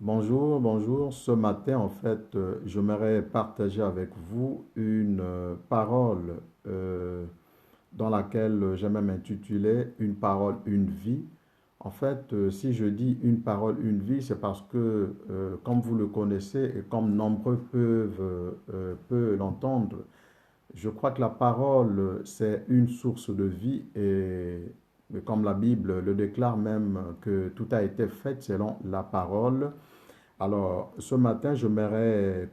Bonjour, bonjour. Ce matin, en fait, j'aimerais partager avec vous une parole dans laquelle j'ai même intitulé Une parole, une vie. En fait, si je dis une parole, une vie, c'est parce que, comme vous le connaissez et comme nombreux peuvent l'entendre, je crois que la parole, c'est une source de vie et comme la Bible le déclare même que tout a été fait selon la parole. Alors, ce matin, j'aimerais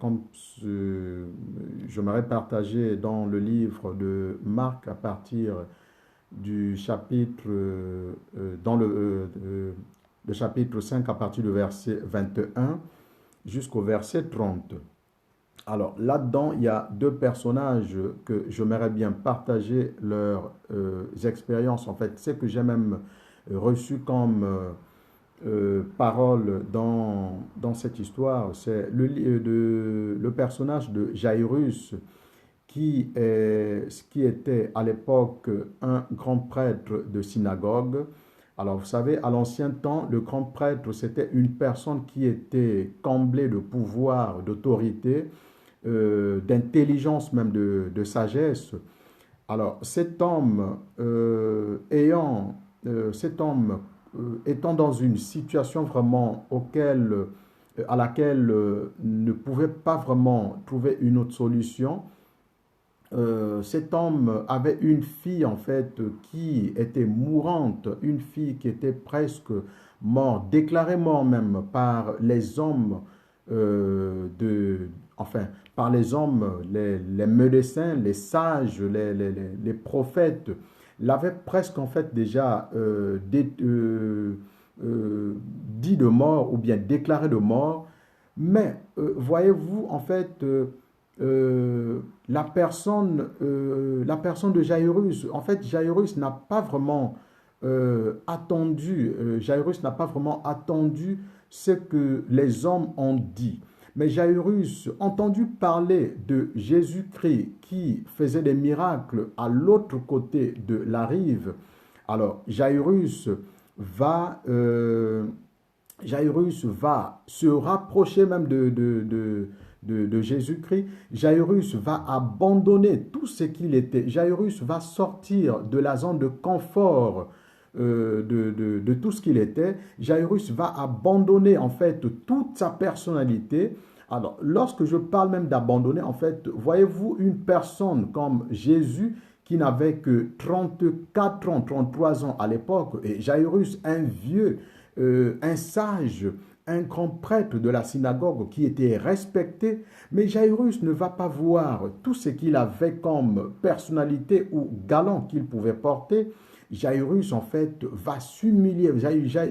partager dans le livre de Marc à partir du chapitre, le chapitre 5 à partir du verset 21 jusqu'au verset 30. Alors, là-dedans, il y a deux personnages que j'aimerais bien partager leurs expériences. En fait, c'est que j'ai même reçu comme parole dans cette histoire, c'est le personnage de Jairus qui était à l'époque un grand prêtre de synagogue. Alors vous savez, à l'ancien temps, le grand prêtre, c'était une personne qui était comblée de pouvoir, d'autorité, d'intelligence même, de sagesse. Alors cet homme étant dans une situation vraiment à laquelle ne pouvait pas vraiment trouver une autre solution, cet homme avait une fille en fait qui était mourante, une fille qui était presque morte, déclarée morte même par les hommes enfin par les hommes, les médecins, les sages, les prophètes l'avaient presque en fait déjà dit de mort ou bien déclaré de mort. Mais voyez-vous en fait la personne de Jairus, en fait, Jairus n'a pas vraiment Jairus n'a pas vraiment attendu ce que les hommes ont dit. Mais Jairus, entendu parler de Jésus-Christ qui faisait des miracles à l'autre côté de la rive, alors Jairus va se rapprocher même de Jésus-Christ. Jairus va abandonner tout ce qu'il était. Jairus va sortir de la zone de confort de tout ce qu'il était. Jairus va abandonner en fait toute sa personnalité. Alors, lorsque je parle même d'abandonner, en fait, voyez-vous une personne comme Jésus qui n'avait que 34 ans, 33 ans à l'époque, et Jairus, un vieux, un sage, un grand prêtre de la synagogue qui était respecté, mais Jairus ne va pas voir tout ce qu'il avait comme personnalité ou galant qu'il pouvait porter. Jairus en fait va s'humilier,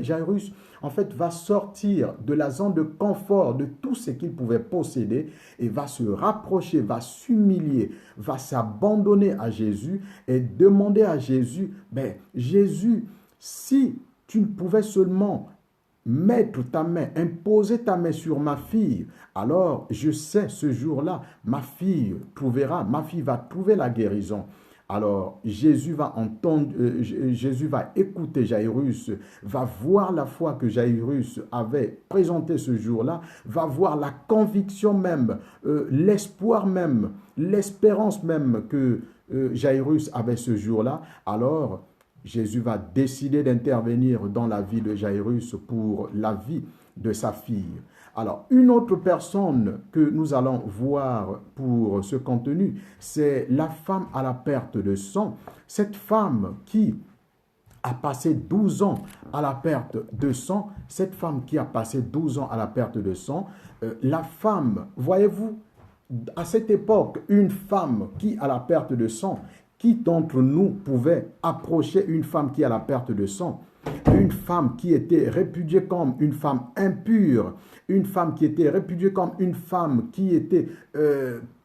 Jairus en fait va sortir de la zone de confort de tout ce qu'il pouvait posséder et va se rapprocher, va s'humilier, va s'abandonner à Jésus et demander à Jésus, ben Jésus, si tu ne pouvais seulement mettre ta main, imposer ta main sur ma fille, alors je sais ce jour-là, ma fille va trouver la guérison. Alors Jésus va entendre, Jésus va écouter Jairus, va voir la foi que Jairus avait présentée ce jour-là, va voir la conviction même, l'espoir même, l'espérance même que Jairus avait ce jour-là. Alors Jésus va décider d'intervenir dans la vie de Jairus pour la vie de sa fille. Alors, une autre personne que nous allons voir pour ce contenu, c'est la femme à la perte de sang. Cette femme qui a passé 12 ans à la perte de sang, cette femme qui a passé 12 ans à la perte de sang, la femme, voyez-vous, à cette époque, une femme qui a la perte de sang, qui d'entre nous pouvait approcher une femme qui a la perte de sang? Une femme qui était répudiée comme une femme impure, une femme qui était répudiée comme une femme qui était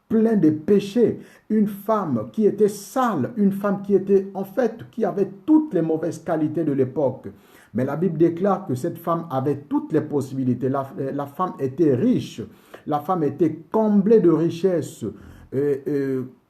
pleine de péchés, une femme qui était sale, une femme qui était en fait, qui avait toutes les mauvaises qualités de l'époque. Mais la Bible déclare que cette femme avait toutes les possibilités. La femme était riche, la femme était comblée de richesses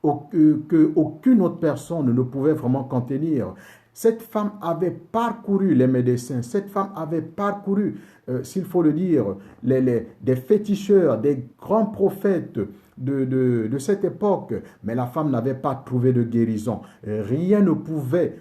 qu'aucune autre personne ne pouvait vraiment contenir. Cette femme avait parcouru les médecins, cette femme avait parcouru, s'il faut le dire, des féticheurs, des grands prophètes de cette époque, mais la femme n'avait pas trouvé de guérison. Rien ne pouvait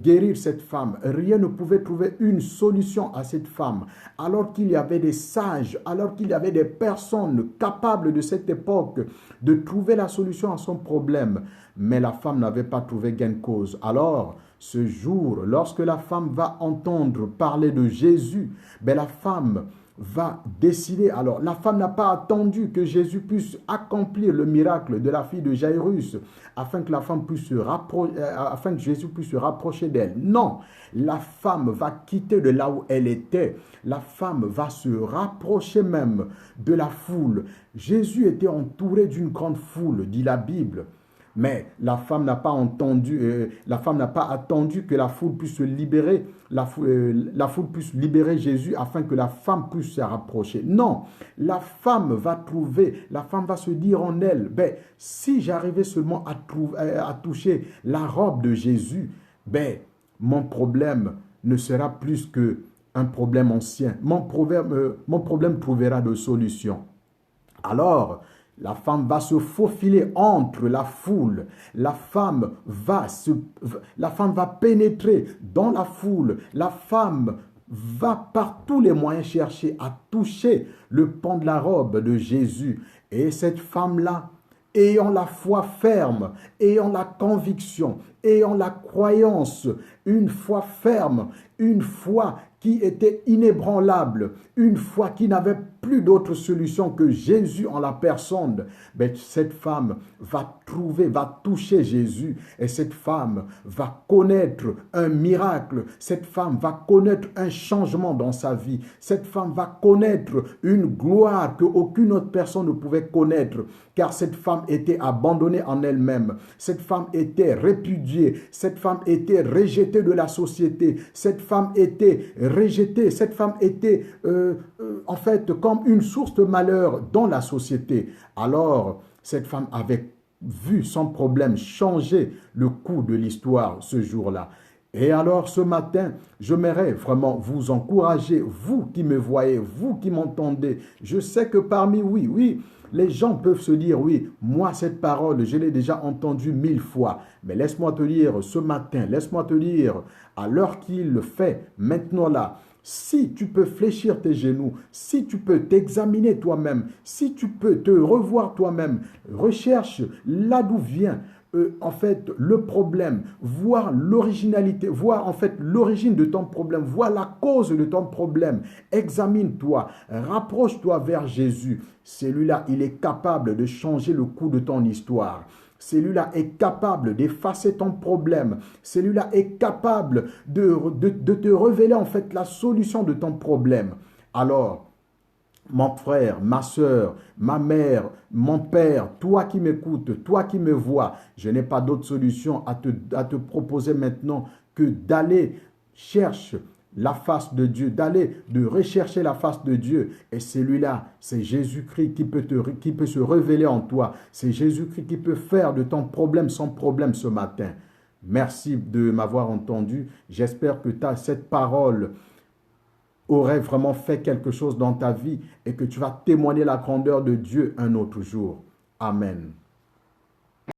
guérir cette femme, rien ne pouvait trouver une solution à cette femme, alors qu'il y avait des sages, alors qu'il y avait des personnes capables de cette époque de trouver la solution à son problème, mais la femme n'avait pas trouvé gain de cause. Alors, ce jour, lorsque la femme va entendre parler de Jésus, ben la femme va décider. Alors, la femme n'a pas attendu que Jésus puisse accomplir le miracle de la fille de Jairus afin que la femme puisse afin que Jésus puisse se rapprocher d'elle. Non, la femme va quitter de là où elle était. La femme va se rapprocher même de la foule. Jésus était entouré d'une grande foule, dit la Bible. Mais la femme n'a pas attendu que la foule puisse se libérer, la foule puisse libérer Jésus afin que la femme puisse se rapprocher. Non, la femme va se dire en elle, ben, si j'arrivais seulement à toucher la robe de Jésus, ben, mon problème ne sera plus qu'un problème ancien. Mon problème trouvera de solution. Alors, la femme va se faufiler entre la foule. La femme va pénétrer dans la foule. La femme va par tous les moyens chercher à toucher le pan de la robe de Jésus. Et cette femme-là, ayant la foi ferme, ayant la conviction, ayant la croyance, une foi ferme, une foi qui était inébranlable, une foi qui n'avait plus d'autre solution que Jésus en la personne, ben, cette femme va toucher Jésus et cette femme va connaître un miracle, cette femme va connaître un changement dans sa vie, cette femme va connaître une gloire qu'aucune autre personne ne pouvait connaître, car cette femme était abandonnée en elle-même, cette femme était répudiée, cette femme était rejetée de la société, cette femme était rejetée, cette femme était en fait comme une source de malheur dans la société. Alors, cette femme avait vu son problème changer le cours de l'histoire ce jour-là. Et alors ce matin, j'aimerais vraiment vous encourager, vous qui me voyez, vous qui m'entendez. Je sais que parmi, oui, les gens peuvent se dire, oui, moi cette parole, je l'ai déjà entendue 1000 fois. Mais laisse-moi te dire ce matin, laisse-moi te dire, à l'heure qu'il le fait, maintenant là, si tu peux fléchir tes genoux, si tu peux t'examiner toi-même, si tu peux te revoir toi-même, recherche là d'où vient en fait le problème, voir l'originalité, voir en fait l'origine de ton problème, voir la cause de ton problème, examine-toi, rapproche-toi vers Jésus. Celui-là, il est capable de changer le cours de ton histoire. Celui-là est capable d'effacer ton problème. Celui-là est capable de te révéler en fait la solution de ton problème. Alors, mon frère, ma soeur, ma mère, mon père, toi qui m'écoutes, toi qui me vois, je n'ai pas d'autre solution à te proposer maintenant que d'aller chercher la face de Dieu, de rechercher la face de Dieu. Et celui-là, c'est Jésus-Christ qui peut se révéler en toi. C'est Jésus-Christ qui peut faire de ton problème son problème ce matin. Merci de m'avoir entendu. J'espère que cette parole aurait vraiment fait quelque chose dans ta vie et que tu vas témoigner la grandeur de Dieu un autre jour. Amen.